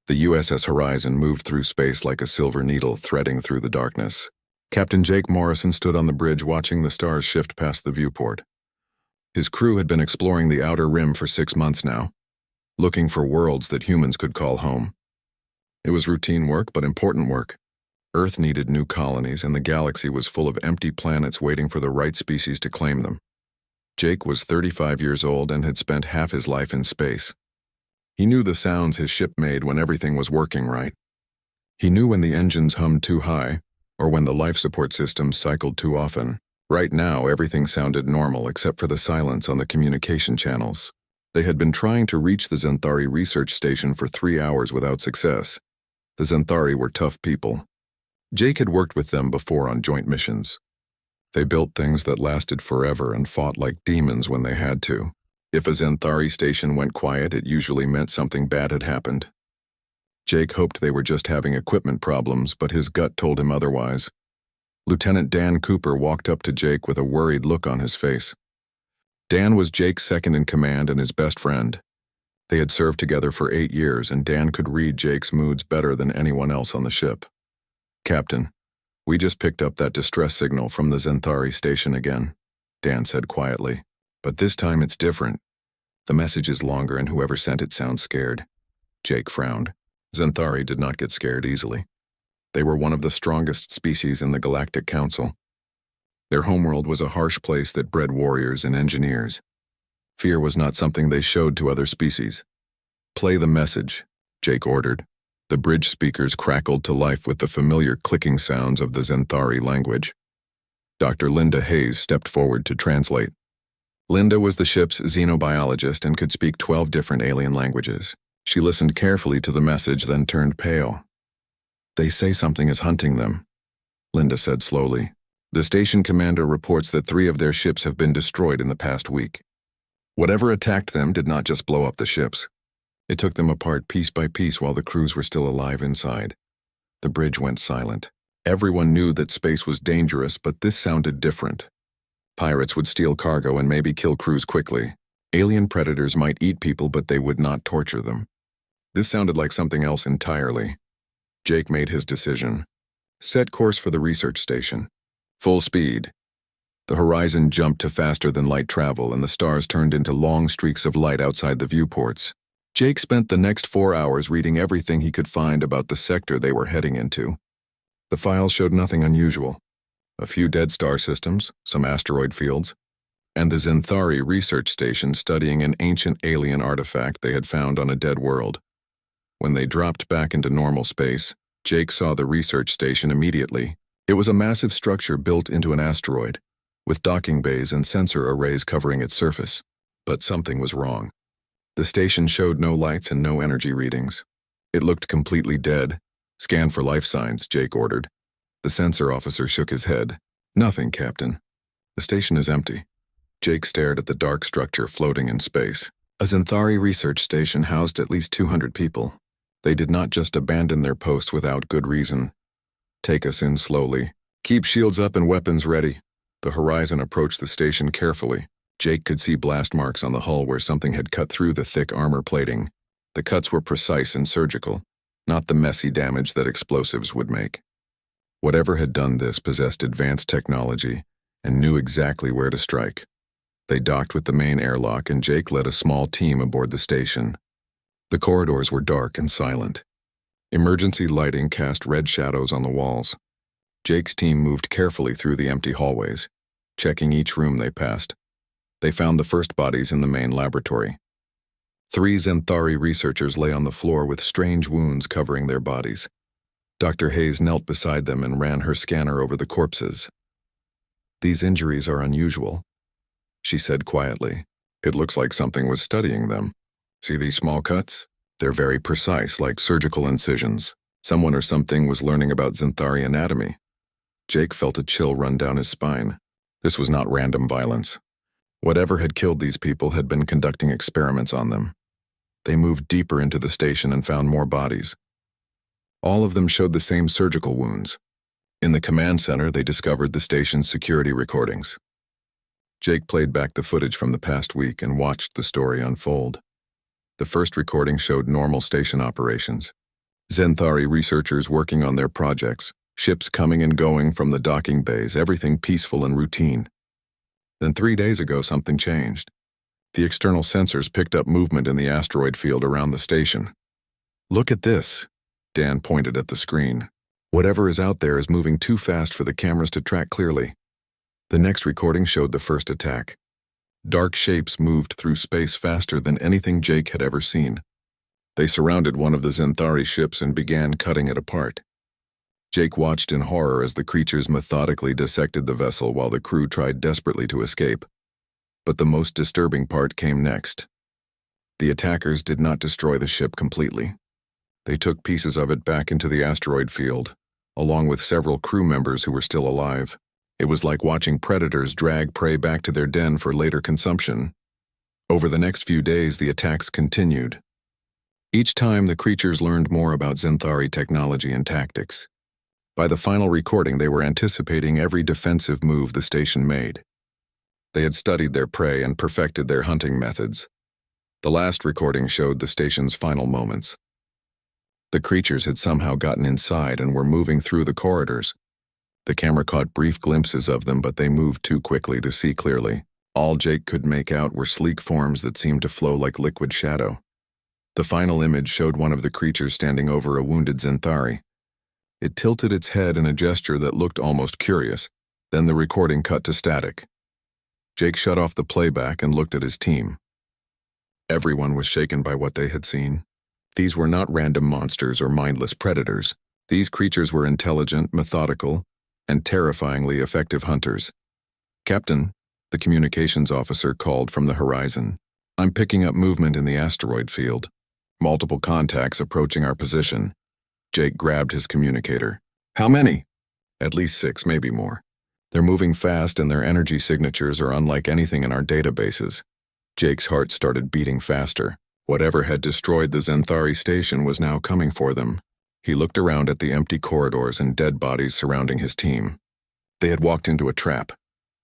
The USS Horizon moved through space like a silver needle threading through the darkness. Captain Jake Morrison stood on the bridge watching the stars shift past the viewport. His crew had been exploring the outer rim for 6 months now, looking for worlds that humans could call home. It was routine work, but important work. Earth needed new colonies, and the galaxy was full of empty planets waiting for the right species to claim them. Jake was 35 years old and had spent half his life in space. He knew the sounds his ship made when everything was working right. He knew when the engines hummed too high, or when the life support systems cycled too often. Right now, everything sounded normal except for the silence on the communication channels. They had been trying to reach the Xanthari research station for 3 hours without success. The Xanthari were tough people. Jake had worked with them before on joint missions. They built things that lasted forever and fought like demons when they had to. If a Xanthari station went quiet, it usually meant something bad had happened. Jake hoped they were just having equipment problems, but his gut told him otherwise. Lieutenant Dan Cooper walked up to Jake with a worried look on his face. Dan was Jake's second in command and his best friend. They had served together for 8 years, and Dan could read Jake's moods better than anyone else on the ship. "Captain, we just picked up that distress signal from the Xanthari station again," Dan said quietly. "But this time it's different. The message is longer and whoever sent it sounds scared." Jake frowned. Xanthari did not get scared easily. They were one of the strongest species in the Galactic Council. Their homeworld was a harsh place that bred warriors and engineers. Fear was not something they showed to other species. "Play the message," Jake ordered. The bridge speakers crackled to life with the familiar clicking sounds of the Xanthari language. Dr. Linda Hayes stepped forward to translate. Linda was the ship's xenobiologist and could speak 12 different alien languages. She listened carefully to the message, then turned pale. "They say something is hunting them," Linda said slowly. "The station commander reports that 3 of their ships have been destroyed in the past week. Whatever attacked them did not just blow up the ships. It took them apart piece by piece while the crews were still alive inside." The bridge went silent. Everyone knew that space was dangerous, but this sounded different. Pirates would steal cargo and maybe kill crews quickly. Alien predators might eat people, but they would not torture them. This sounded like something else entirely. Jake made his decision. "Set course for the research station. Full speed." The horizon jumped to faster than light travel, and the stars turned into long streaks of light outside the viewports. Jake spent the next 4 hours reading everything he could find about the sector they were heading into. The files showed nothing unusual. A few dead star systems, some asteroid fields, and the Xanthari research station studying an ancient alien artifact they had found on a dead world. When they dropped back into normal space, Jake saw the research station immediately. It was a massive structure built into an asteroid, with docking bays and sensor arrays covering its surface. But something was wrong. The station showed no lights and no energy readings. It looked completely dead. "Scan for life signs," Jake ordered. The sensor officer shook his head. "Nothing, Captain. The station is empty." Jake stared at the dark structure floating in space. A Xanthari research station housed at least 200 people. They did not just abandon their post without good reason. "Take us in slowly. Keep shields up and weapons ready." The horizon approached the station carefully. Jake could see blast marks on the hull where something had cut through the thick armor plating. The cuts were precise and surgical, not the messy damage that explosives would make. Whatever had done this possessed advanced technology and knew exactly where to strike. They docked with the main airlock, and Jake led a small team aboard the station. The corridors were dark and silent. Emergency lighting cast red shadows on the walls. Jake's team moved carefully through the empty hallways, checking each room they passed. They found the first bodies in the main laboratory. 3 Xanthari researchers lay on the floor with strange wounds covering their bodies. Dr. Hayes knelt beside them and ran her scanner over the corpses. "These injuries are unusual," she said quietly. "It looks like something was studying them. See these small cuts? They're very precise, like surgical incisions. Someone or something was learning about Xanthari anatomy." Jake felt a chill run down his spine. This was not random violence. Whatever had killed these people had been conducting experiments on them. They moved deeper into the station and found more bodies. All of them showed the same surgical wounds. In the command center, they discovered the station's security recordings. Jake played back the footage from the past week and watched the story unfold. The first recording showed normal station operations. Zenthari researchers working on their projects, ships coming and going from the docking bays, everything peaceful and routine. Then 3 days ago, something changed. The external sensors picked up movement in the asteroid field around the station. "Look at this," Dan pointed at the screen. "Whatever is out there is moving too fast for the cameras to track clearly." The next recording showed the first attack. Dark shapes moved through space faster than anything Jake had ever seen. They surrounded one of the Zenthari ships and began cutting it apart. Jake watched in horror as the creatures methodically dissected the vessel while the crew tried desperately to escape. But the most disturbing part came next. The attackers did not destroy the ship completely. They took pieces of it back into the asteroid field, along with several crew members who were still alive. It was like watching predators drag prey back to their den for later consumption. Over the next few days, the attacks continued. Each time, the creatures learned more about Zenthari technology and tactics. By the final recording, they were anticipating every defensive move the station made. They had studied their prey and perfected their hunting methods. The last recording showed the station's final moments. The creatures had somehow gotten inside and were moving through the corridors. The camera caught brief glimpses of them, but they moved too quickly to see clearly. All Jake could make out were sleek forms that seemed to flow like liquid shadow. The final image showed one of the creatures standing over a wounded Zenthari. It tilted its head in a gesture that looked almost curious. Then the recording cut to static. Jake shut off the playback and looked at his team. Everyone was shaken by what they had seen. These were not random monsters or mindless predators. These creatures were intelligent, methodical, and terrifyingly effective hunters. "Captain," the communications officer called from the horizon. "I'm picking up movement in the asteroid field. Multiple contacts approaching our position." Jake grabbed his communicator. "How many?" "At least 6, maybe more. They're moving fast and their energy signatures are unlike anything in our databases." Jake's heart started beating faster. Whatever had destroyed the Zenthari station was now coming for them. He looked around at the empty corridors and dead bodies surrounding his team. They had walked into a trap.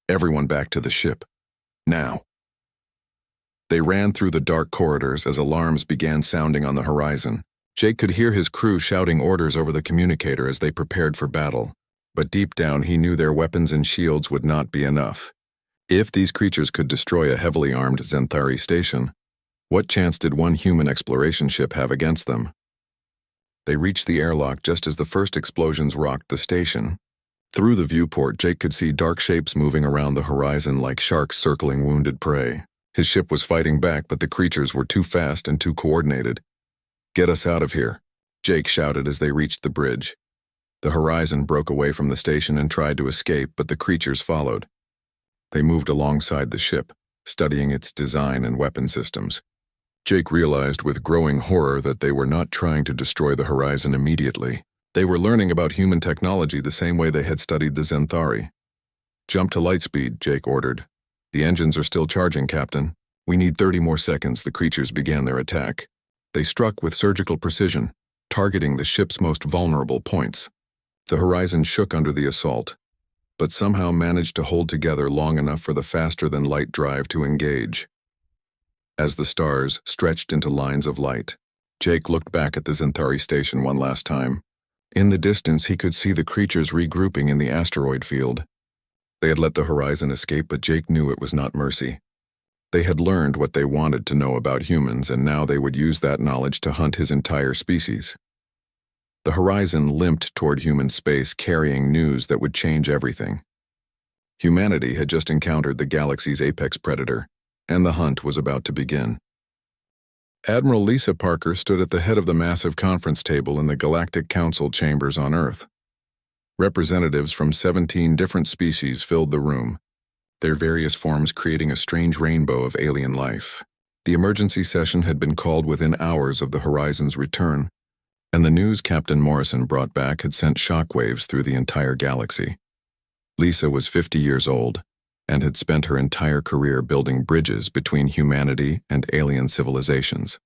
Everyone back to the ship. Now. They ran through the dark corridors as alarms began sounding on the horizon. Jake could hear his crew shouting orders over the communicator as they prepared for battle. But deep down he knew their weapons and shields would not be enough. If these creatures could destroy a heavily armed Zenthari station, what chance did one human exploration ship have against them? They reached the airlock just as the first explosions rocked the station. Through the viewport, Jake could see dark shapes moving around the horizon like sharks circling wounded prey. His ship was fighting back, but the creatures were too fast and too coordinated. "Get us out of here," Jake shouted as they reached the bridge. The horizon broke away from the station and tried to escape, but the creatures followed. They moved alongside the ship, studying its design and weapon systems. Jake realized with growing horror that they were not trying to destroy the horizon immediately. They were learning about human technology the same way they had studied the Zenthari. "Jump to light speed," Jake ordered. "The engines are still charging, Captain. We need 30 more seconds." The creatures began their attack. They struck with surgical precision, targeting the ship's most vulnerable points. The horizon shook under the assault, but somehow managed to hold together long enough for the faster-than-light drive to engage. As the stars stretched into lines of light, Jake looked back at the Zenthari station one last time. In the distance, he could see the creatures regrouping in the asteroid field. They had let the horizon escape, but Jake knew it was not mercy. They had learned what they wanted to know about humans, and now they would use that knowledge to hunt his entire species. The horizon limped toward human space, carrying news that would change everything. Humanity had just encountered the galaxy's apex predator, and the hunt was about to begin. Admiral Lisa Parker stood at the head of the massive conference table in the Galactic Council chambers on Earth. Representatives from 17 different species filled the room, their various forms creating a strange rainbow of alien life. The emergency session had been called within hours of the horizon's return, and the news Captain Morrison brought back had sent shockwaves through the entire galaxy. Lisa was 50 years old and had spent her entire career building bridges between humanity and alien civilizations.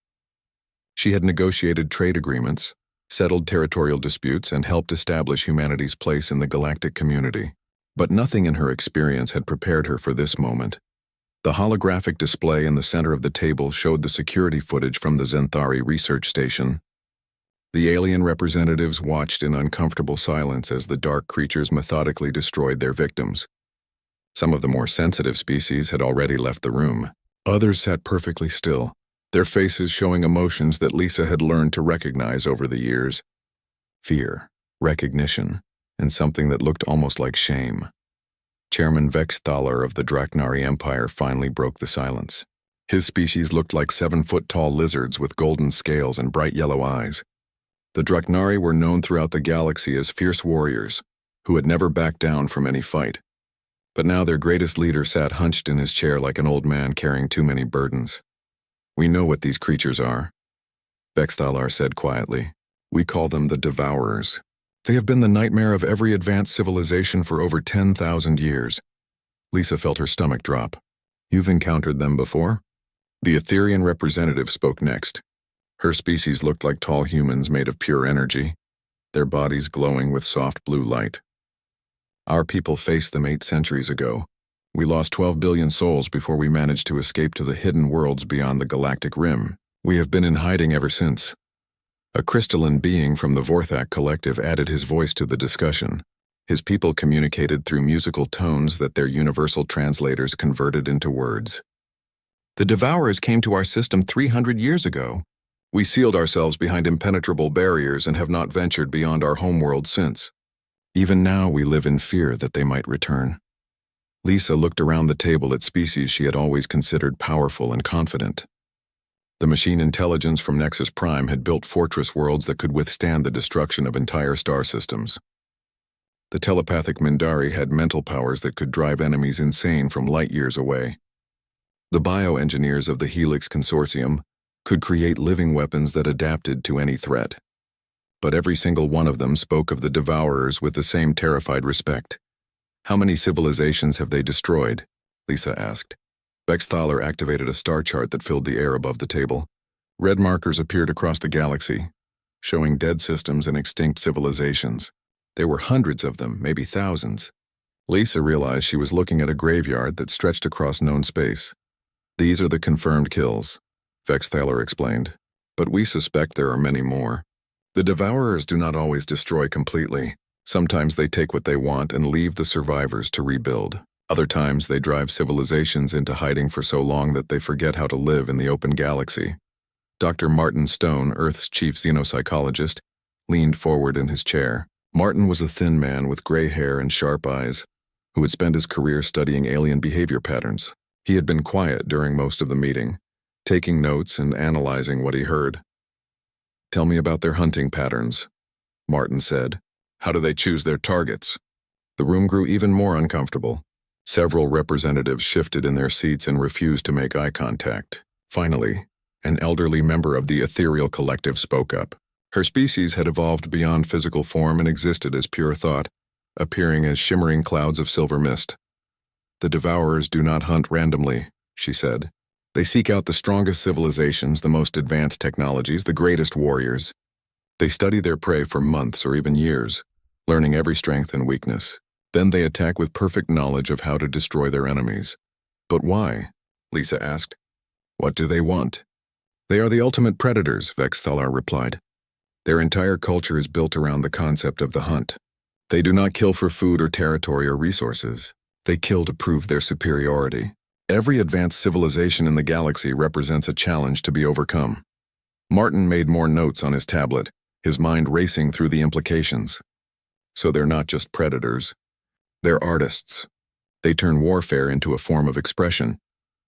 She had negotiated trade agreements, settled territorial disputes, and helped establish humanity's place in the galactic community. But nothing in her experience had prepared her for this moment. The holographic display in the center of the table showed the security footage from the Zenthari research station. The alien representatives watched in uncomfortable silence as the dark creatures methodically destroyed their victims. Some of the more sensitive species had already left the room. Others sat perfectly still, their faces showing emotions that Lisa had learned to recognize over the years. Fear, recognition, and something that looked almost like shame. Chairman Vexthaler of the Draknari Empire finally broke the silence. His species looked like 7-foot-tall lizards with golden scales and bright yellow eyes. The Draknari were known throughout the galaxy as fierce warriors who had never backed down from any fight. But now their greatest leader sat hunched in his chair like an old man carrying too many burdens. "We know what these creatures are," Vexthalar said quietly. "We call them the Devourers. They have been the nightmare of every advanced civilization for over 10,000 years. Lisa felt her stomach drop. "You've encountered them before?" The Etherian representative spoke next. Her species looked like tall humans made of pure energy, their bodies glowing with soft blue light. "Our people faced them 8 centuries ago. We lost 12 billion souls before we managed to escape to the hidden worlds beyond the galactic rim. We have been in hiding ever since." A crystalline being from the Vorthak collective added his voice to the discussion. His people communicated through musical tones that their universal translators converted into words. "The Devourers came to our system 300 years ago. We sealed ourselves behind impenetrable barriers and have not ventured beyond our homeworld since. Even now we live in fear that they might return." Lisa looked around the table at species she had always considered powerful and confident. The machine intelligence from Nexus Prime had built fortress worlds that could withstand the destruction of entire star systems. The telepathic Mindari had mental powers that could drive enemies insane from light years away. The bioengineers of the Helix Consortium could create living weapons that adapted to any threat. But every single one of them spoke of the Devourers with the same terrified respect. "How many civilizations have they destroyed?" Lisa asked. Vexthaler activated a star chart that filled the air above the table. Red markers appeared across the galaxy, showing dead systems and extinct civilizations. There were hundreds of them, maybe thousands. Lisa realized she was looking at a graveyard that stretched across known space. "These are the confirmed kills," Vexthaler explained. "But we suspect there are many more. The Devourers do not always destroy completely. Sometimes they take what they want and leave the survivors to rebuild. Other times they drive civilizations into hiding for so long that they forget how to live in the open galaxy." Dr. Martin Stone, Earth's chief xenopsychologist, leaned forward in his chair. Martin was a thin man with gray hair and sharp eyes, who had spent his career studying alien behavior patterns. He had been quiet during most of the meeting, taking notes and analyzing what he heard. "Tell me about their hunting patterns," Martin said. "How do they choose their targets?" The room grew even more uncomfortable. Several representatives shifted in their seats and refused to make eye contact. Finally, an elderly member of the ethereal collective spoke up. Her species had evolved beyond physical form and existed as pure thought, appearing as shimmering clouds of silver mist. "The Devourers do not hunt randomly," she said. "They seek out the strongest civilizations, the most advanced technologies, the greatest warriors. They study their prey for months or even years, learning every strength and weakness. Then they attack with perfect knowledge of how to destroy their enemies." "But why?" Lisa asked. "What do they want?" "They are the ultimate predators," Vexthalar replied. "Their entire culture is built around the concept of the hunt. They do not kill for food or territory or resources. They kill to prove their superiority. Every advanced civilization in the galaxy represents a challenge to be overcome." Martin made more notes on his tablet, his mind racing through the implications. "So they're not just predators. They're artists. They turn warfare into a form of expression."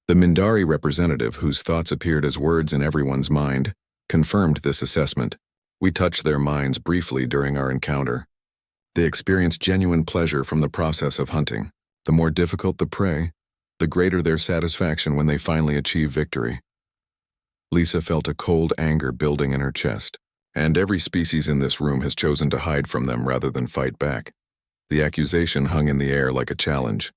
The Mindari representative, whose thoughts appeared as words in everyone's mind, confirmed this assessment. "We touched their minds briefly during our encounter. They experience genuine pleasure from the process of hunting. The more difficult the prey, the greater their satisfaction when they finally achieve victory." Lisa felt a cold anger building in her chest. And every species in this room has chosen to hide from them rather than fight back. The accusation hung in the air like a challenge.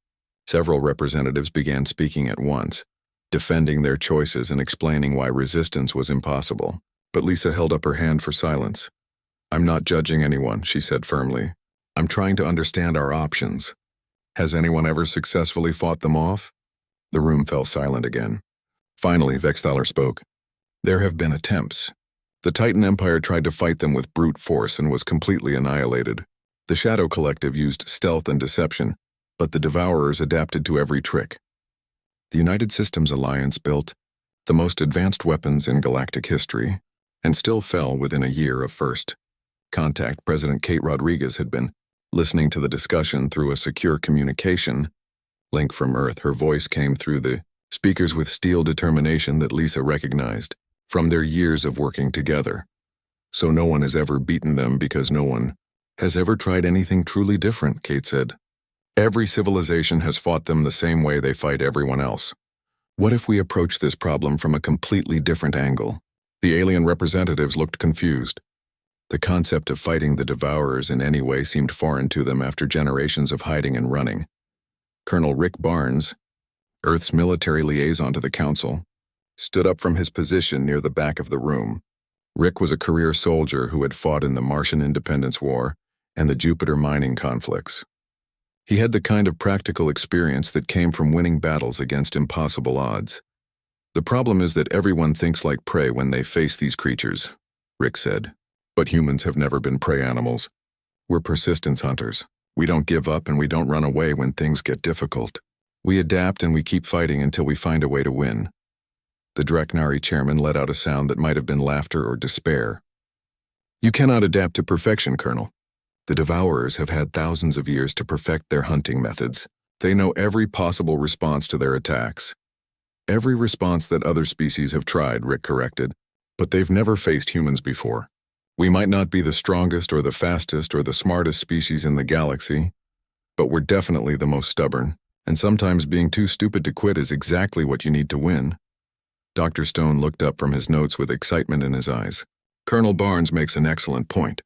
Several representatives began speaking at once, defending their choices and explaining why resistance was impossible. But Lisa held up her hand for silence. "I'm not judging anyone," she said firmly. "I'm trying to understand our options. Has anyone ever successfully fought them off?" The room fell silent again. Finally, Vexthaler spoke. "There have been attempts. The Titan Empire tried to fight them with brute force and was completely annihilated. The Shadow Collective used stealth and deception, but the Devourers adapted to every trick. The United Systems Alliance built the most advanced weapons in galactic history, and still fell within a year of first contact. President Kate Rodriguez had been listening to the discussion through a secure communication link from Earth. Her voice came through the speakers with steel determination that Lisa recognized from their years of working together. So no one has ever beaten them because no one has ever tried anything truly different, Kate said. Every civilization has fought them the same way they fight everyone else. What if we approach this problem from a completely different angle? The alien representatives looked confused. The concept of fighting the Devourers in any way seemed foreign to them after generations of hiding and running. Colonel Rick Barnes, Earth's military liaison to the Council, stood up from his position near the back of the room. Rick was a career soldier who had fought in the Martian Independence War and the Jupiter mining conflicts. He had the kind of practical experience that came from winning battles against impossible odds. The problem is that everyone thinks like prey when they face these creatures, Rick said. But humans have never been prey animals. We're persistence hunters. We don't give up and we don't run away when things get difficult. We adapt and we keep fighting until we find a way to win. The Dreknari chairman let out a sound that might have been laughter or despair. You cannot adapt to perfection, Colonel. The Devourers have had thousands of years to perfect their hunting methods. They know every possible response to their attacks. Every response that other species have tried, Rick corrected, but they've never faced humans before. We might not be the strongest or the fastest or the smartest species in the galaxy, but we're definitely the most stubborn, and sometimes being too stupid to quit is exactly what you need to win. Dr. Stone looked up from his notes with excitement in his eyes. Colonel Barnes makes an excellent point.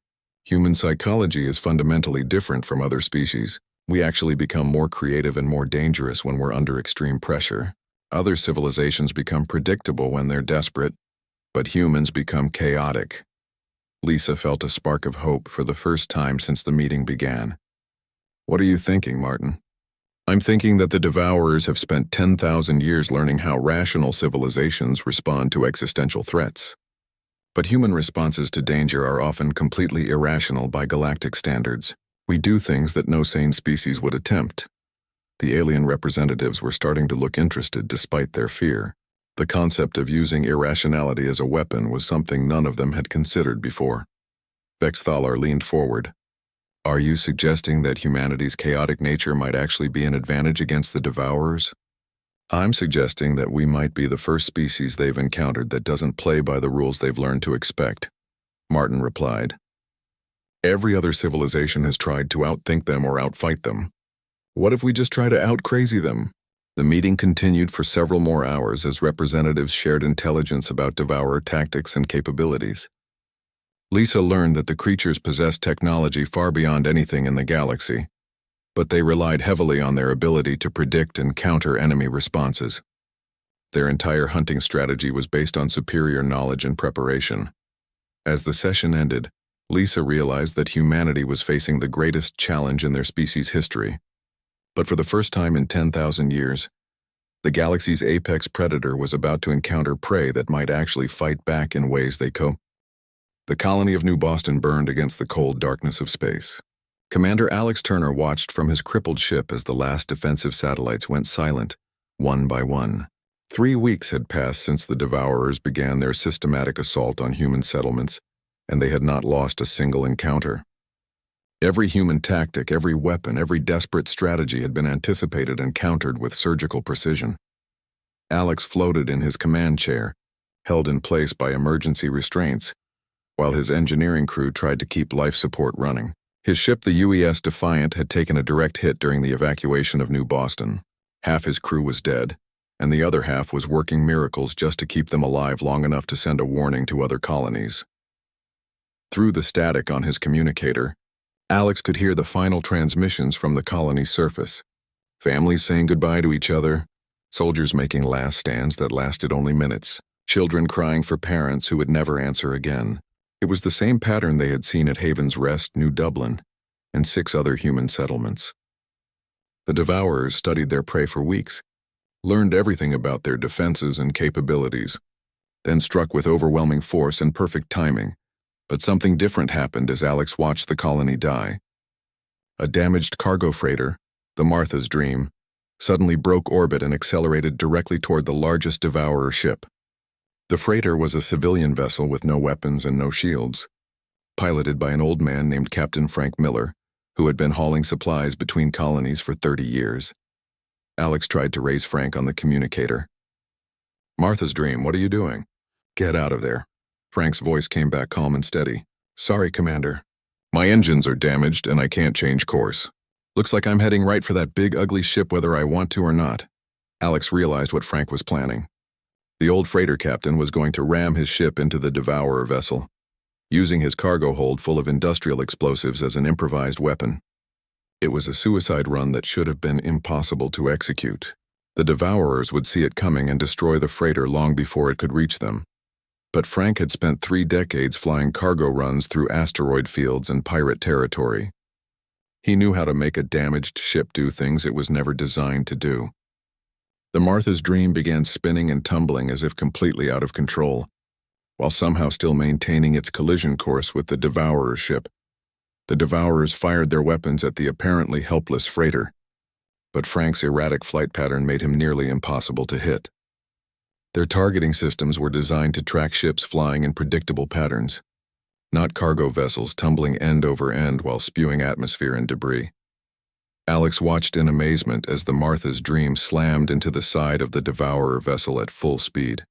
Human psychology is fundamentally different from other species. We actually become more creative and more dangerous when we're under extreme pressure. Other civilizations become predictable when they're desperate, but humans become chaotic. Lisa felt a spark of hope for the first time since the meeting began. What are you thinking, Martin? I'm thinking that the Devourers have spent 10,000 years learning how rational civilizations respond to existential threats. But human responses to danger are often completely irrational by galactic standards. We do things that no sane species would attempt. The alien representatives were starting to look interested despite their fear. The concept of using irrationality as a weapon was something none of them had considered before. Vexthalar leaned forward. Are you suggesting that humanity's chaotic nature might actually be an advantage against the Devourers? I'm suggesting that we might be the first species they've encountered that doesn't play by the rules they've learned to expect, Martin replied. Every other civilization has tried to outthink them or outfight them. What if we just try to out-crazy them? The meeting continued for several more hours as representatives shared intelligence about Devourer tactics and capabilities. Lisa learned that the creatures possessed technology far beyond anything in the galaxy, but they relied heavily on their ability to predict and counter enemy responses. Their entire hunting strategy was based on superior knowledge and preparation. As the session ended, Lisa realized that humanity was facing the greatest challenge in their species' history. But for the first time in 10,000 years, the galaxy's apex predator was about to encounter prey that might actually fight back in ways they cope. The colony of New Boston burned against the cold darkness of space. Commander Alex Turner watched from his crippled ship as the last defensive satellites went silent, one by one. 3 weeks had passed since the Devourers began their systematic assault on human settlements, and they had not lost a single encounter. Every human tactic, every weapon, every desperate strategy had been anticipated and countered with surgical precision. Alex floated in his command chair, held in place by emergency restraints, while his engineering crew tried to keep life support running. His ship, the UES Defiant, had taken a direct hit during the evacuation of New Boston. Half his crew was dead, and the other half was working miracles just to keep them alive long enough to send a warning to other colonies. Through the static on his communicator, Alex could hear the final transmissions from the colony's surface. Families saying goodbye to each other, soldiers making last stands that lasted only minutes, children crying for parents who would never answer again. It was the same pattern they had seen at Haven's Rest, New Dublin, and 6 other human settlements. The Devourers studied their prey for weeks, learned everything about their defenses and capabilities. then struck with overwhelming force and perfect timing. But something different happened as Alex watched the colony die. A damaged cargo freighter, the Martha's Dream, suddenly broke orbit and accelerated directly toward the largest Devourer ship. The freighter was a civilian vessel with no weapons and no shields, piloted by an old man named Captain Frank Miller, who had been hauling supplies between colonies for 30 years. Alex tried to raise Frank on the communicator. "Martha's Dream, what are you doing?" "Get out of there." Frank's voice came back calm and steady. "Sorry, Commander. My engines are damaged and I can't change course. Looks like I'm heading right for that big ugly ship whether I want to or not." Alex realized what Frank was planning. The old freighter captain was going to ram his ship into the Devourer vessel, using his cargo hold full of industrial explosives as an improvised weapon. It was a suicide run that should have been impossible to execute. The Devourers would see it coming and destroy the freighter long before it could reach them. But Frank had spent 3 decades flying cargo runs through asteroid fields and pirate territory. He knew how to make a damaged ship do things it was never designed to do. The Martha's Dream began spinning and tumbling as if completely out of control, while somehow still maintaining its collision course with the Devourer ship. The Devourers fired their weapons at the apparently helpless freighter, but Frank's erratic flight pattern made him nearly impossible to hit. Their targeting systems were designed to track ships flying in predictable patterns, not cargo vessels tumbling end over end while spewing atmosphere and debris. Alex watched in amazement as the Martha's Dream slammed into the side of the Devourer vessel at full speed.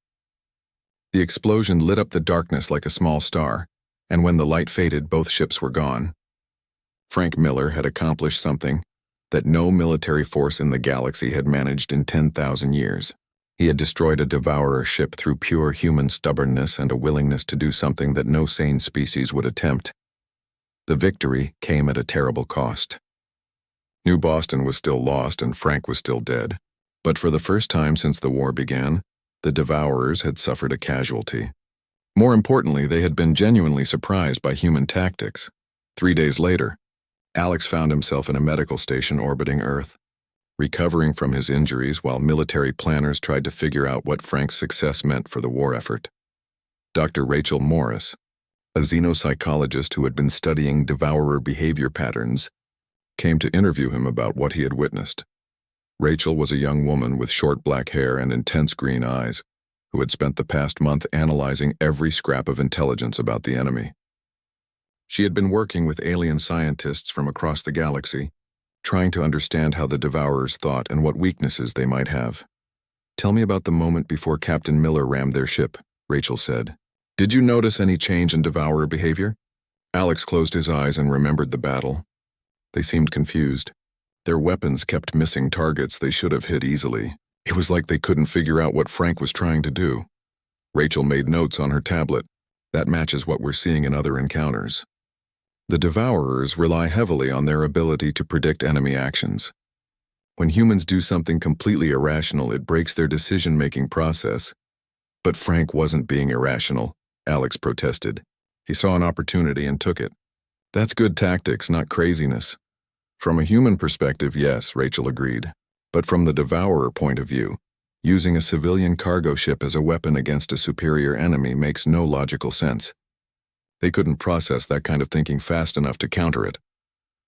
The explosion lit up the darkness like a small star, and when the light faded, both ships were gone. Frank Miller had accomplished something that no military force in the galaxy had managed in 10,000 years. He had destroyed a Devourer ship through pure human stubbornness and a willingness to do something that no sane species would attempt. The victory came at a terrible cost. New Boston was still lost and Frank was still dead. But for the first time since the war began, the Devourers had suffered a casualty. More importantly, they had been genuinely surprised by human tactics. 3 days later, Alex found himself in a medical station orbiting Earth, recovering from his injuries while military planners tried to figure out what Frank's success meant for the war effort. Dr. Rachel Morris, a xenopsychologist who had been studying Devourer behavior patterns, came to interview him about what he had witnessed. Rachel was a young woman with short black hair and intense green eyes, who had spent the past month analyzing every scrap of intelligence about the enemy. She had been working with alien scientists from across the galaxy, trying to understand how the Devourers thought and what weaknesses they might have. "Tell me about the moment before Captain Miller rammed their ship," Rachel said. "Did you notice any change in Devourer behavior?" Alex closed his eyes and remembered the battle. They seemed confused. Their weapons kept missing targets they should have hit easily. It was like they couldn't figure out what Frank was trying to do. Rachel made notes on her tablet. That matches what we're seeing in other encounters. The Devourers rely heavily on their ability to predict enemy actions. When humans do something completely irrational, it breaks their decision-making process. But Frank wasn't being irrational, Alex protested. He saw an opportunity and took it. That's good tactics, not craziness. From a human perspective, yes, Rachel agreed. But from the Devourer point of view, using a civilian cargo ship as a weapon against a superior enemy makes no logical sense. They couldn't process that kind of thinking fast enough to counter it.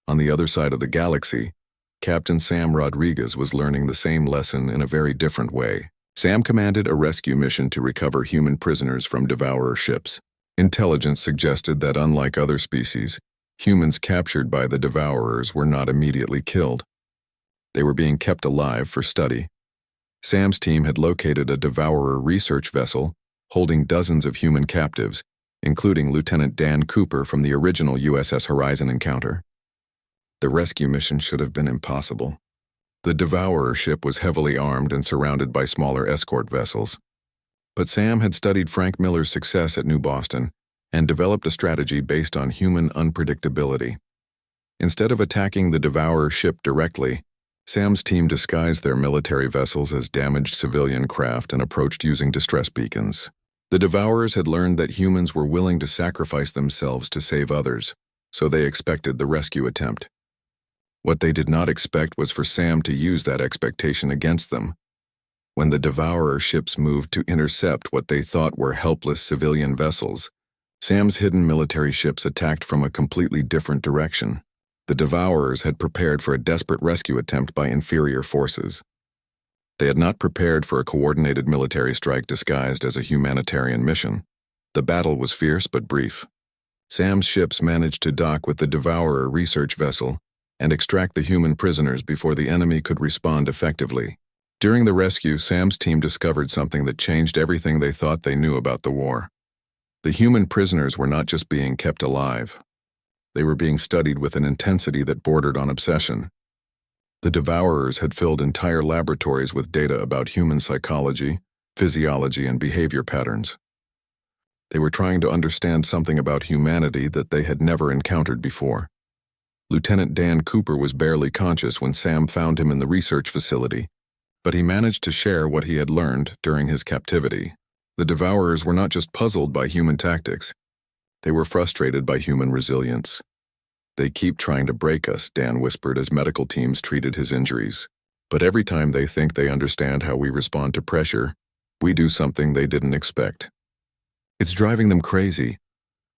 On the other side of the galaxy, Captain Sam Rodriguez was learning the same lesson in a very different way. Sam commanded a rescue mission to recover human prisoners from Devourer ships. Intelligence suggested that unlike other species, humans captured by the Devourers were not immediately killed. They were being kept alive for study. Sam's team had located a Devourer research vessel holding dozens of human captives, including Lieutenant Dan Cooper from the original USS Horizon encounter. The rescue mission should have been impossible. The Devourer ship was heavily armed and surrounded by smaller escort vessels. But Sam had studied Frank Miller's success at New Boston and developed a strategy based on human unpredictability. Instead of attacking the Devourer ship directly, Sam's team disguised their military vessels as damaged civilian craft and approached using distress beacons. The Devourers had learned that humans were willing to sacrifice themselves to save others, so they expected the rescue attempt. What they did not expect was for Sam to use that expectation against them. When the Devourer ships moved to intercept what they thought were helpless civilian vessels, Sam's hidden military ships attacked from a completely different direction. The Devourers had prepared for a desperate rescue attempt by inferior forces. They had not prepared for a coordinated military strike disguised as a humanitarian mission. The battle was fierce but brief. Sam's ships managed to dock with the Devourer research vessel and extract the human prisoners before the enemy could respond effectively. During the rescue, Sam's team discovered something that changed everything they thought they knew about the war. The human prisoners were not just being kept alive. They were being studied with an intensity that bordered on obsession. The Devourers had filled entire laboratories with data about human psychology, physiology, and behavior patterns. They were trying to understand something about humanity that they had never encountered before. Lieutenant Dan Cooper was barely conscious when Sam found him in the research facility, but he managed to share what he had learned during his captivity. The Devourers were not just puzzled by human tactics. They were frustrated by human resilience. "They keep trying to break us," Dan whispered as medical teams treated his injuries. "But every time they think they understand how we respond to pressure, we do something they didn't expect. It's driving them crazy."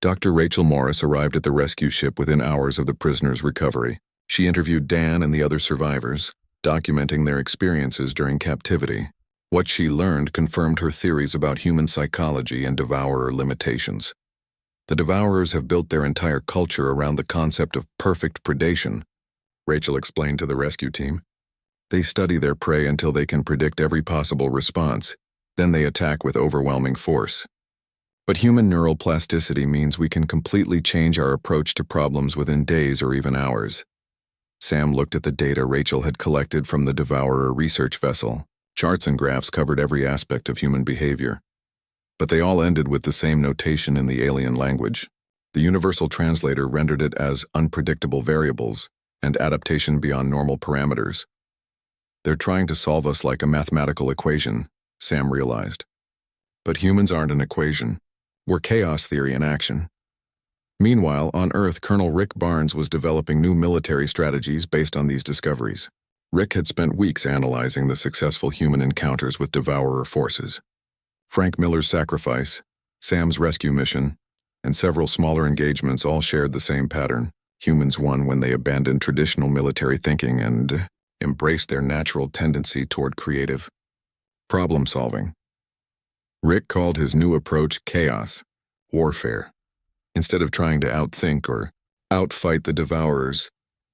Dr. Rachel Morris arrived at the rescue ship within hours of the prisoners' recovery. She interviewed Dan and the other survivors, documenting their experiences during captivity. What she learned confirmed her theories about human psychology and Devourer limitations. The Devourers have built their entire culture around the concept of perfect predation, Rachel explained to the rescue team. They study their prey until they can predict every possible response, then they attack with overwhelming force. But human neural plasticity means we can completely change our approach to problems within days or even hours. Sam looked at the data Rachel had collected from the Devourer research vessel. Charts and graphs covered every aspect of human behavior. But they all ended with the same notation in the alien language. The universal translator rendered it as unpredictable variables and adaptation beyond normal parameters. "They're trying to solve us like a mathematical equation," Sam realized. But humans aren't an equation. We're chaos theory in action. Meanwhile, on Earth, Colonel Rick Barnes was developing new military strategies based on these discoveries. Rick had spent weeks analyzing the successful human encounters with Devourer forces. Frank Miller's sacrifice, Sam's rescue mission, and several smaller engagements all shared the same pattern. Humans won when they abandoned traditional military thinking and embraced their natural tendency toward creative problem-solving. Rick called his new approach chaos, warfare. Instead of trying to outthink or outfight the Devourers,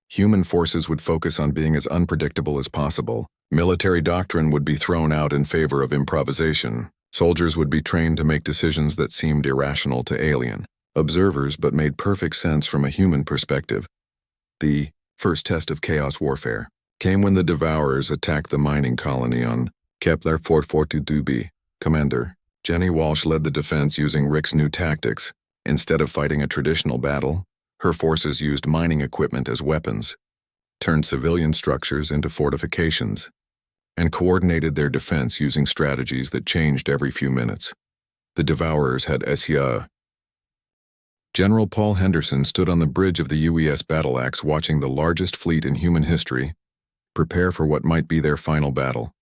human forces would focus on being as unpredictable as possible. Military doctrine would be thrown out in favor of improvisation. Soldiers would be trained to make decisions that seemed irrational to alien observers but made perfect sense from a human perspective. The first test of chaos warfare came when the Devourers attacked the mining colony on Kepler 442b. Commander Jenny Walsh led the defense using Rick's new tactics. Instead of fighting a traditional battle, her forces used mining equipment as weapons, turned civilian structures into fortifications, and coordinated their defense using strategies that changed every few minutes. The Devourers had SIA. General Paul Henderson stood on the bridge of the UES Battle Axe watching the largest fleet in human history prepare for what might be their final battle.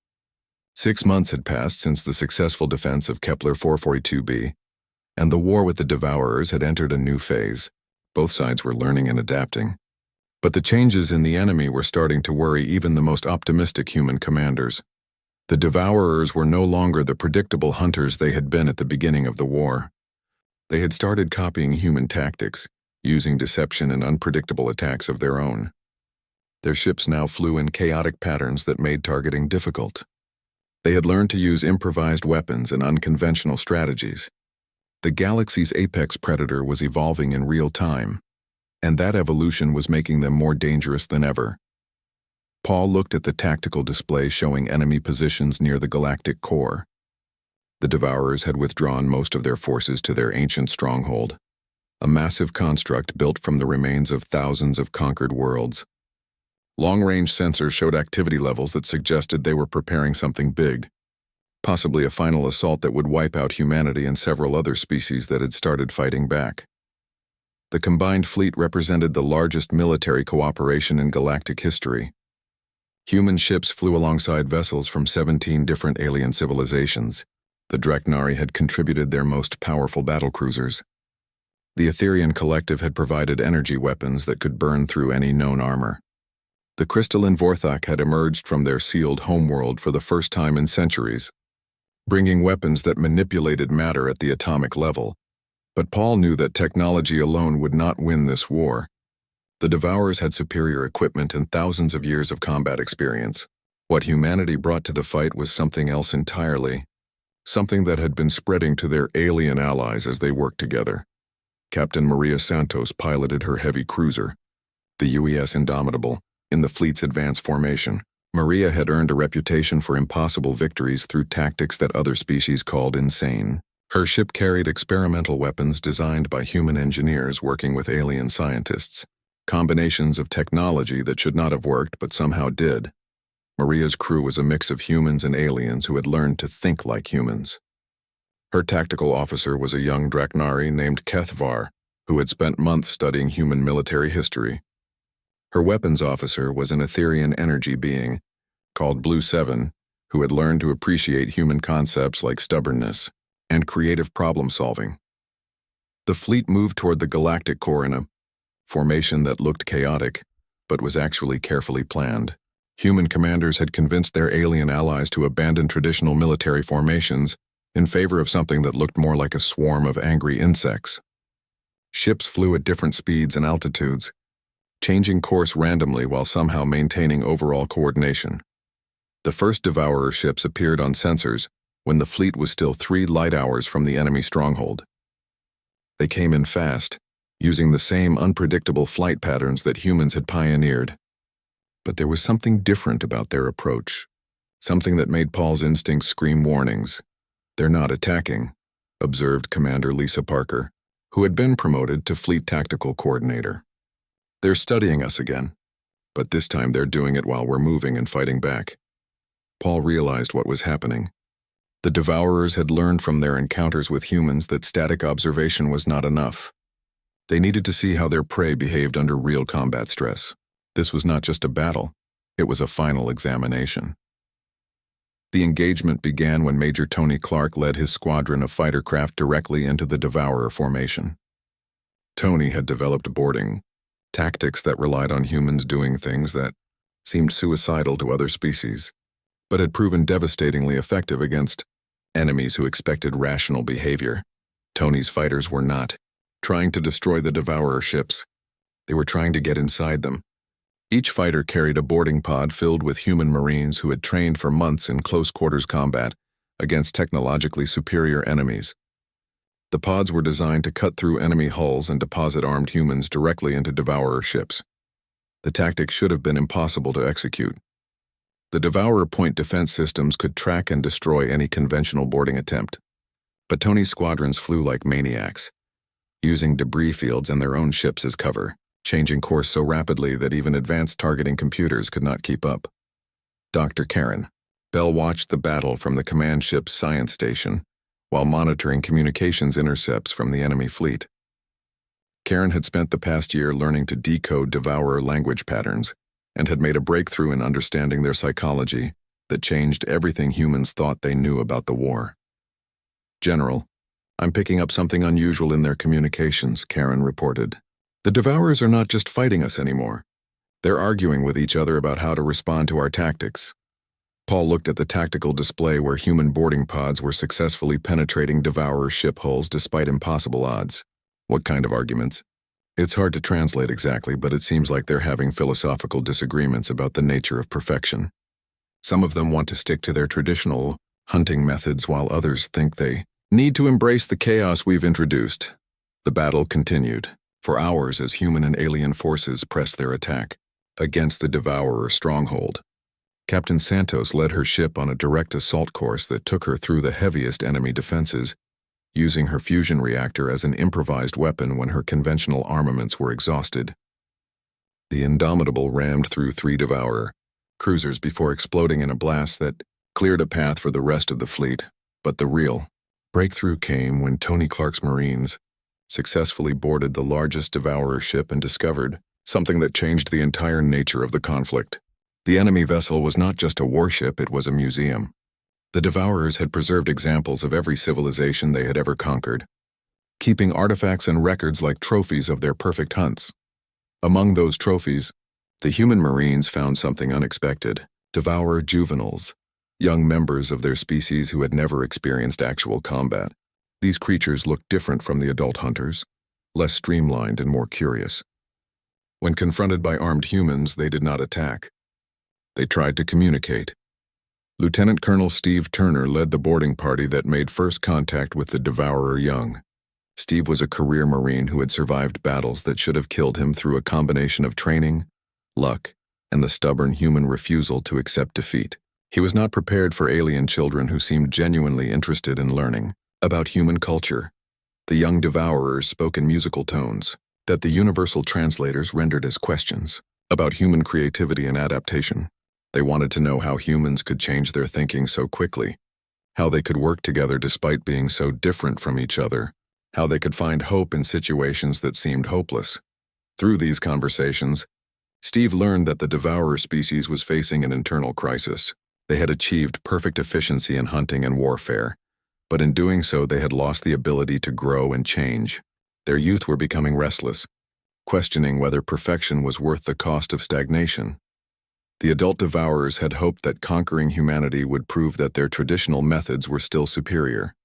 6 months had passed since the successful defense of Kepler 442b, and the war with the Devourers had entered a new phase. Both sides were learning and adapting. But the changes in the enemy were starting to worry even the most optimistic human commanders. The Devourers were no longer the predictable hunters they had been at the beginning of the war. They had started copying human tactics, using deception and unpredictable attacks of their own. Their ships now flew in chaotic patterns that made targeting difficult. They had learned to use improvised weapons and unconventional strategies. The galaxy's apex predator was evolving in real time, and that evolution was making them more dangerous than ever. Paul looked at the tactical display showing enemy positions near the galactic core. The Devourers had withdrawn most of their forces to their ancient stronghold, a massive construct built from the remains of thousands of conquered worlds. Long-range sensors showed activity levels that suggested they were preparing something big, possibly a final assault that would wipe out humanity and several other species that had started fighting back. The combined fleet represented the largest military cooperation in galactic history. Human ships flew alongside vessels from 17 different alien civilizations. The Dreknari had contributed their most powerful battlecruisers. The Etherian Collective had provided energy weapons that could burn through any known armor. The crystalline Vorthok had emerged from their sealed homeworld for the first time in centuries, bringing weapons that manipulated matter at the atomic level. But Paul knew that technology alone would not win this war. The Devourers had superior equipment and thousands of years of combat experience. What humanity brought to the fight was something else entirely, something that had been spreading to their alien allies as they worked together. Captain Maria Santos piloted her heavy cruiser, the UES Indomitable, in the fleet's advance formation. Maria had earned a reputation for impossible victories through tactics that other species called insane. Her ship carried experimental weapons designed by human engineers working with alien scientists, combinations of technology that should not have worked but somehow did. Maria's crew was a mix of humans and aliens who had learned to think like humans. Her tactical officer was a young Dreknari named Kethvar, who had spent months studying human military history. Her weapons officer was an Etherian energy being, called Blue 7, who had learned to appreciate human concepts like stubbornness and creative problem-solving. The fleet moved toward the Galactic core in a formation that looked chaotic, but was actually carefully planned. Human commanders had convinced their alien allies to abandon traditional military formations in favor of something that looked more like a swarm of angry insects. Ships flew at different speeds and altitudes, changing course randomly while somehow maintaining overall coordination. The first Devourer ships appeared on sensors when the fleet was still 3 light hours from the enemy stronghold. They came in fast, using the same unpredictable flight patterns that humans had pioneered. But there was something different about their approach, something that made Paul's instincts scream warnings. "They're not attacking," observed Commander Lisa Parker, who had been promoted to Fleet Tactical Coordinator. "They're studying us again, but this time they're doing it while we're moving and fighting back." Paul realized what was happening. The Devourers had learned from their encounters with humans that static observation was not enough. They needed to see how their prey behaved under real combat stress. This was not just a battle, it was a final examination. The engagement began when Major Tony Clark led his squadron of fighter craft directly into the Devourer formation. Tony had developed boarding tactics that relied on humans doing things that seemed suicidal to other species, but had proven devastatingly effective against enemies who expected rational behavior. Tony's fighters were not trying to destroy the Devourer ships. They were trying to get inside them. Each fighter carried a boarding pod filled with human Marines who had trained for months in close-quarters combat against technologically superior enemies. The pods were designed to cut through enemy hulls and deposit armed humans directly into Devourer ships. The tactic should have been impossible to execute. The Devourer point defense systems could track and destroy any conventional boarding attempt. But Tony's squadrons flew like maniacs, using debris fields and their own ships as cover, changing course so rapidly that even advanced targeting computers could not keep up. Dr. Karen Bell watched the battle from the command ship's science station while monitoring communications intercepts from the enemy fleet. Karen had spent the past year learning to decode Devourer language patterns and had made a breakthrough in understanding their psychology that changed everything humans thought they knew about the war. "General, I'm picking up something unusual in their communications," Karen reported. "The Devourers are not just fighting us anymore. They're arguing with each other about how to respond to our tactics." Paul looked at the tactical display where human boarding pods were successfully penetrating Devourer ship hulls despite impossible odds. "What kind of arguments?" "It's hard to translate exactly, but it seems like they're having philosophical disagreements about the nature of perfection. Some of them want to stick to their traditional hunting methods while others think they need to embrace the chaos we've introduced." The battle continued for hours as human and alien forces pressed their attack against the Devourer stronghold. Captain Santos led her ship on a direct assault course that took her through the heaviest enemy defenses, using her fusion reactor as an improvised weapon when her conventional armaments were exhausted. The Indomitable rammed through 3 Devourer cruisers before exploding in a blast that cleared a path for the rest of the fleet. But the real breakthrough came when Tony Clark's Marines successfully boarded the largest Devourer ship and discovered something that changed the entire nature of the conflict. The enemy vessel was not just a warship, it was a museum. The Devourers had preserved examples of every civilization they had ever conquered, keeping artifacts and records like trophies of their perfect hunts. Among those trophies, the human Marines found something unexpected: Devourer juveniles, young members of their species who had never experienced actual combat. These creatures looked different from the adult hunters, less streamlined and more curious. When confronted by armed humans, they did not attack. They tried to communicate. Lieutenant Colonel Steve Turner led the boarding party that made first contact with the Devourer young. Steve was a career Marine who had survived battles that should have killed him through a combination of training, luck, and the stubborn human refusal to accept defeat. He was not prepared for alien children who seemed genuinely interested in learning about human culture. The young Devourers spoke in musical tones that the universal translators rendered as questions about human creativity and adaptation. They wanted to know how humans could change their thinking so quickly, how they could work together despite being so different from each other, how they could find hope in situations that seemed hopeless. Through these conversations, Steve learned that the Devourer species was facing an internal crisis. They had achieved perfect efficiency in hunting and warfare, but in doing so they had lost the ability to grow and change. Their youth were becoming restless, questioning whether perfection was worth the cost of stagnation. The adult Devourers had hoped that conquering humanity would prove that their traditional methods were still superior.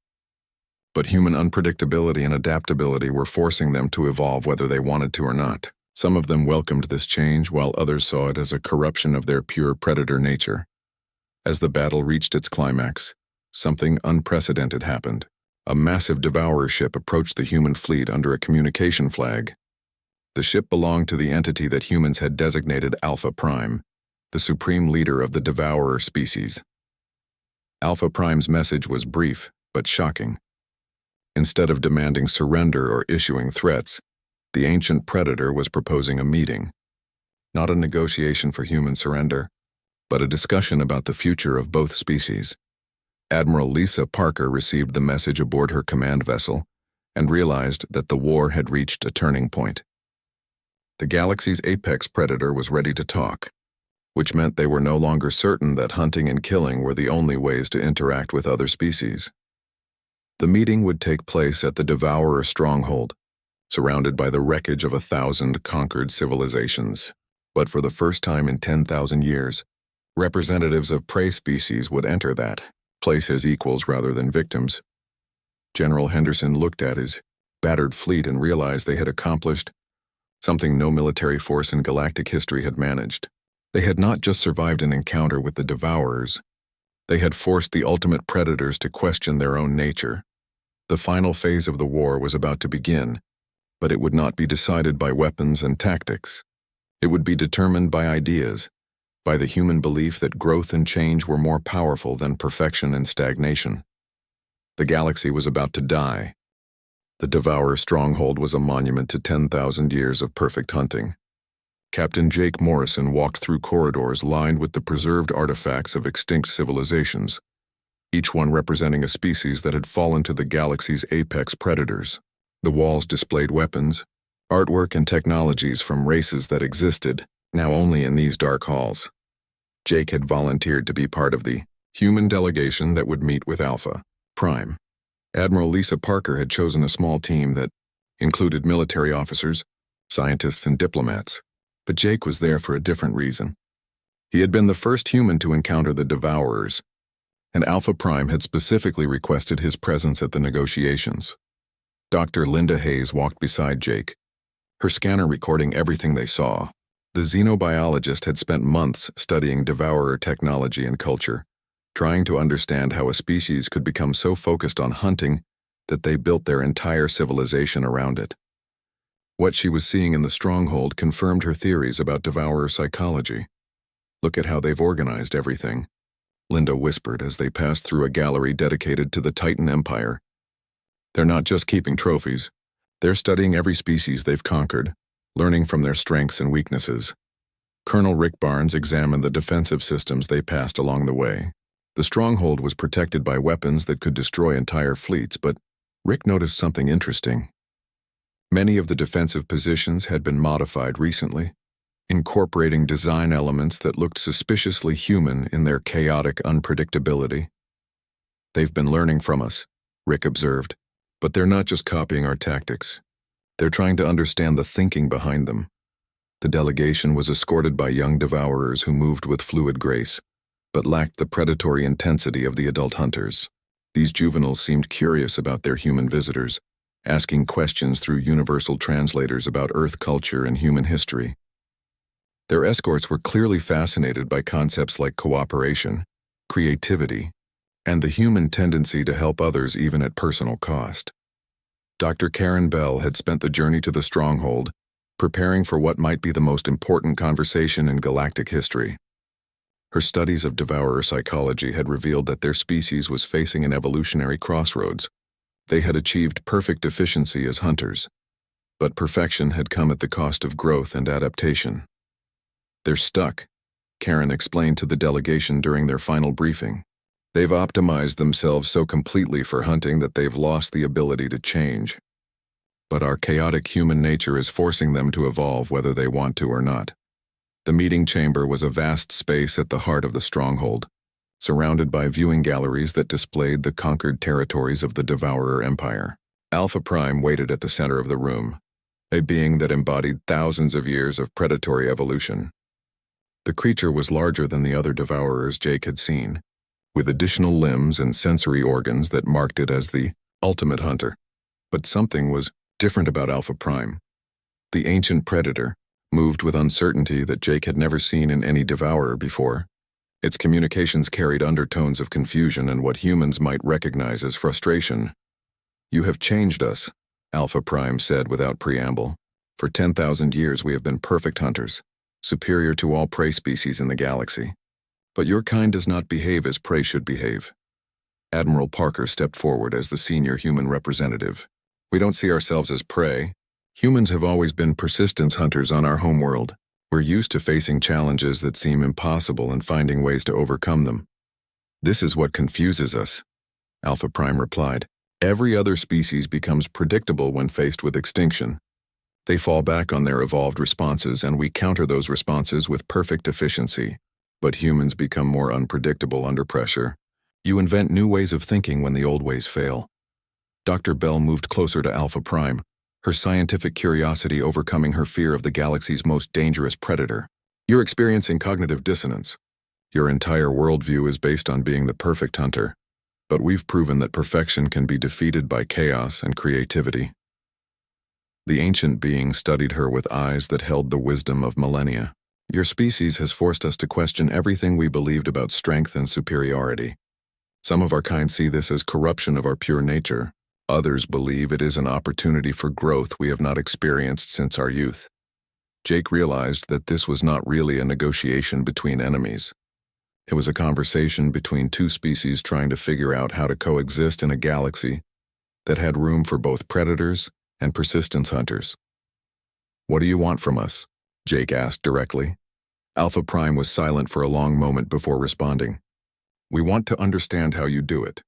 But human unpredictability and adaptability were forcing them to evolve whether they wanted to or not. Some of them welcomed this change, while others saw it as a corruption of their pure predator nature. As the battle reached its climax, something unprecedented happened. A massive Devourer ship approached the human fleet under a communication flag. The ship belonged to the entity that humans had designated Alpha Prime, the supreme leader of the Devourer species. Alpha Prime's message was brief but shocking. Instead of demanding surrender or issuing threats, the ancient predator was proposing a meeting. Not a negotiation for human surrender, but a discussion about the future of both species. Admiral Lisa Parker received the message aboard her command vessel and realized that the war had reached a turning point. The galaxy's apex predator was ready to talk, which meant they were no longer certain that hunting and killing were the only ways to interact with other species. The meeting would take place at the Devourer stronghold, surrounded by the wreckage of 1,000 conquered civilizations. But for the first time in 10,000 years, representatives of prey species would enter that place as equals rather than victims. General Henderson looked at his battered fleet and realized they had accomplished something no military force in galactic history had managed. They had not just survived an encounter with the Devourers, they had forced the ultimate predators to question their own nature. The final phase of the war was about to begin, but it would not be decided by weapons and tactics. It would be determined by ideas, by the human belief that growth and change were more powerful than perfection and stagnation. The galaxy was about to die. The Devourer stronghold was a monument to 10,000 years of perfect hunting. Captain Jake Morrison walked through corridors lined with the preserved artifacts of extinct civilizations, each one representing a species that had fallen to the galaxy's apex predators. The walls displayed weapons, artwork, and technologies from races that existed now only in these dark halls. Jake had volunteered to be part of the human delegation that would meet with Alpha Prime. Admiral Lisa Parker had chosen a small team that included military officers, scientists, and diplomats. But Jake was there for a different reason. He had been the first human to encounter the Devourers, and Alpha Prime had specifically requested his presence at the negotiations. Dr. Linda Hayes walked beside Jake, her scanner recording everything they saw. The xenobiologist had spent months studying Devourer technology and culture, trying to understand how a species could become so focused on hunting that they built their entire civilization around it. What she was seeing in the stronghold confirmed her theories about Devourer psychology. "Look at how they've organized everything," Linda whispered as they passed through a gallery dedicated to the Titan Empire. "They're not just keeping trophies. They're studying every species they've conquered, learning from their strengths and weaknesses." Colonel Rick Barnes examined the defensive systems they passed along the way. The stronghold was protected by weapons that could destroy entire fleets, but Rick noticed something interesting. Many of the defensive positions had been modified recently, incorporating design elements that looked suspiciously human in their chaotic unpredictability. "They've been learning from us," Rick observed, "but they're not just copying our tactics. They're trying to understand the thinking behind them." The delegation was escorted by young devourers who moved with fluid grace, but lacked the predatory intensity of the adult hunters. These juveniles seemed curious about their human visitors, asking questions through universal translators about Earth culture and human history. Their escorts were clearly fascinated by concepts like cooperation, creativity, and the human tendency to help others even at personal cost. Dr. Karen Bell had spent the journey to the stronghold, preparing for what might be the most important conversation in galactic history. Her studies of devourer psychology had revealed that their species was facing an evolutionary crossroads. They had achieved perfect efficiency as hunters, but perfection had come at the cost of growth and adaptation. "They're stuck," Karen explained to the delegation during their final briefing. "They've optimized themselves so completely for hunting that they've lost the ability to change. But our chaotic human nature is forcing them to evolve whether they want to or not." The meeting chamber was a vast space at the heart of the stronghold, surrounded by viewing galleries that displayed the conquered territories of the Devourer Empire. Alpha Prime waited at the center of the room, a being that embodied thousands of years of predatory evolution. The creature was larger than the other Devourers Jake had seen, with additional limbs and sensory organs that marked it as the ultimate hunter. But something was different about Alpha Prime. The ancient predator moved with uncertainty that Jake had never seen in any Devourer before. Its communications carried undertones of confusion and what humans might recognize as frustration. "You have changed us," Alpha Prime said without preamble. "For 10,000 years we have been perfect hunters, superior to all prey species in the galaxy. But your kind does not behave as prey should behave." Admiral Parker stepped forward as the senior human representative. "We don't see ourselves as prey. Humans have always been persistence hunters on our homeworld. We're used to facing challenges that seem impossible and finding ways to overcome them." "This is what confuses us," Alpha Prime replied. "Every other species becomes predictable when faced with extinction. They fall back on their evolved responses and we counter those responses with perfect efficiency. But humans become more unpredictable under pressure. You invent new ways of thinking when the old ways fail." Dr. Bell moved closer to Alpha Prime, her scientific curiosity overcoming her fear of the galaxy's most dangerous predator. "You're experiencing cognitive dissonance. Your entire worldview is based on being the perfect hunter, but we've proven that perfection can be defeated by chaos and creativity." The ancient being studied her with eyes that held the wisdom of millennia. "Your species has forced us to question everything we believed about strength and superiority. Some of our kind see this as corruption of our pure nature. Others believe it is an opportunity for growth we have not experienced since our youth." Jake realized that this was not really a negotiation between enemies. It was a conversation between two species trying to figure out how to coexist in a galaxy that had room for both predators and persistence hunters. "What do you want from us?" Jake asked directly. Alpha Prime was silent for a long moment before responding. "We want to understand how you do it.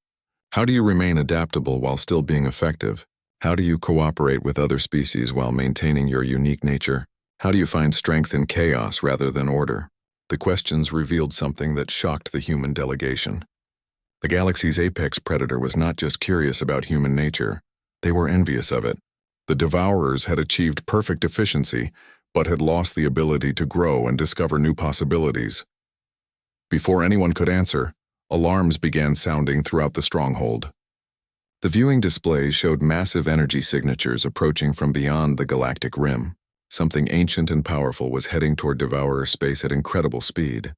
How do you remain adaptable while still being effective? How do you cooperate with other species while maintaining your unique nature? How do you find strength in chaos rather than order?" The questions revealed something that shocked the human delegation. The galaxy's apex predator was not just curious about human nature, they were envious of it. The Devourers had achieved perfect efficiency, but had lost the ability to grow and discover new possibilities. Before anyone could answer, alarms began sounding throughout the stronghold. The viewing displays showed massive energy signatures approaching from beyond the galactic rim. Something ancient and powerful was heading toward Devourer space at incredible speed.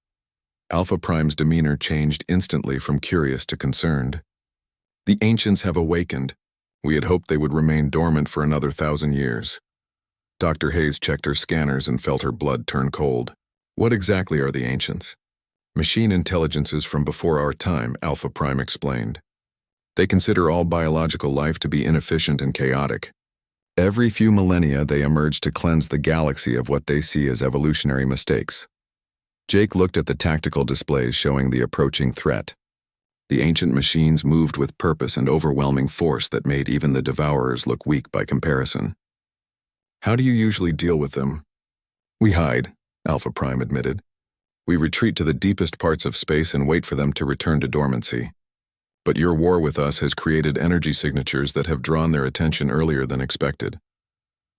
Alpha Prime's demeanor changed instantly from curious to concerned. "The ancients have awakened. We had hoped they would remain dormant for another 1,000 years." Dr. Hayes checked her scanners and felt her blood turn cold. "What exactly are the ancients?" "Machine intelligences from before our time," Alpha Prime explained. "They consider all biological life to be inefficient and chaotic. Every few millennia they emerge to cleanse the galaxy of what they see as evolutionary mistakes." Jake looked at the tactical displays showing the approaching threat. The ancient machines moved with purpose and overwhelming force that made even the Devourers look weak by comparison. "How do you usually deal with them?" "We hide," Alpha Prime admitted. We retreat to the deepest parts of space and wait for them to return to dormancy. But your war with us has created energy signatures that have drawn their attention earlier than expected.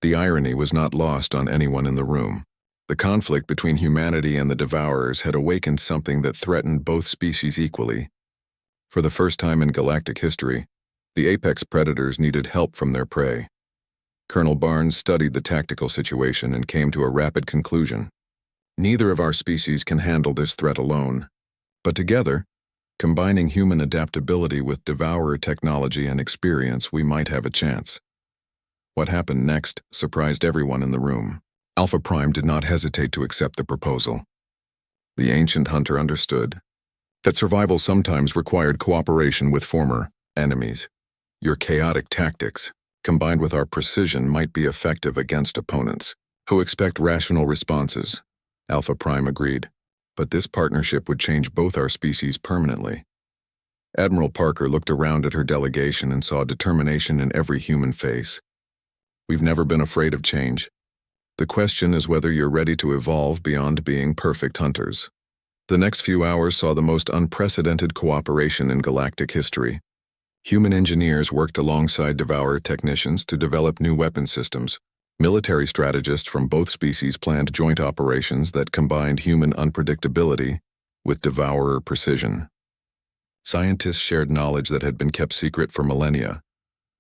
The irony was not lost on anyone in the room. The conflict between humanity and the Devourers had awakened something that threatened both species equally. For the first time in galactic history, the apex predators needed help from their prey. Colonel Barnes studied the tactical situation and came to a rapid conclusion. Neither of our species can handle this threat alone. But together, combining human adaptability with Devourer technology and experience, we might have a chance. What happened next surprised everyone in the room. Alpha Prime did not hesitate to accept the proposal. The ancient hunter understood that survival sometimes required cooperation with former enemies. Your chaotic tactics, combined with our precision, might be effective against opponents who expect rational responses. Alpha Prime agreed, but this partnership would change both our species permanently. Admiral Parker looked around at her delegation and saw determination in every human face. We've never been afraid of change. The question is whether you're ready to evolve beyond being perfect hunters. The next few hours saw the most unprecedented cooperation in galactic history. Human engineers worked alongside Devourer technicians to develop new weapon systems. Military strategists from both species planned joint operations that combined human unpredictability with Devourer precision. Scientists shared knowledge that had been kept secret for millennia.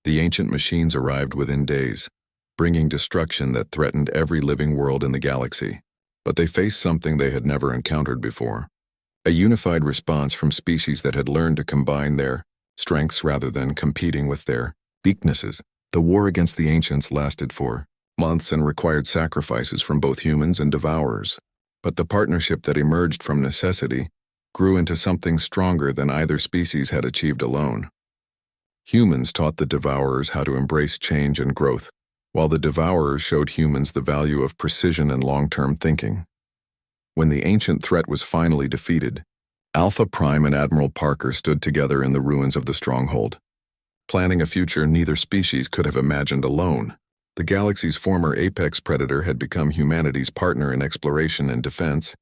The ancient machines arrived within days, bringing destruction that threatened every living world in the galaxy. But they faced something they had never encountered before. A unified response from species that had learned to combine their strengths rather than competing with their weaknesses. The war against the ancients lasted for months and required sacrifices from both humans and Devourers. But the partnership that emerged from necessity grew into something stronger than either species had achieved alone. Humans taught the Devourers how to embrace change and growth, while the Devourers showed humans the value of precision and long-term thinking. When the ancient threat was finally defeated, Alpha Prime and Admiral Parker stood together in the ruins of the stronghold, planning a future neither species could have imagined alone. The galaxy's former apex predator had become humanity's partner in exploration and defense,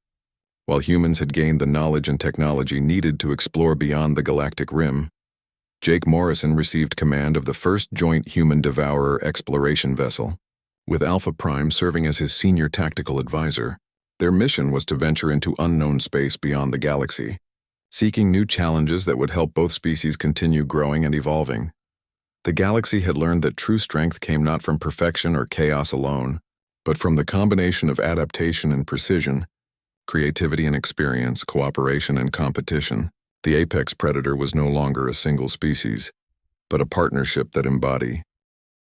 while humans had gained the knowledge and technology needed to explore beyond the galactic rim. Jake Morrison received command of the first joint human-Devourer exploration vessel. With Alpha Prime serving as his senior tactical advisor, their mission was to venture into unknown space beyond the galaxy, seeking new challenges that would help both species continue growing and evolving. The galaxy had learned that true strength came not from perfection or chaos alone, but from the combination of adaptation and precision, creativity and experience, cooperation and competition. The apex predator was no longer a single species, but a partnership that embodied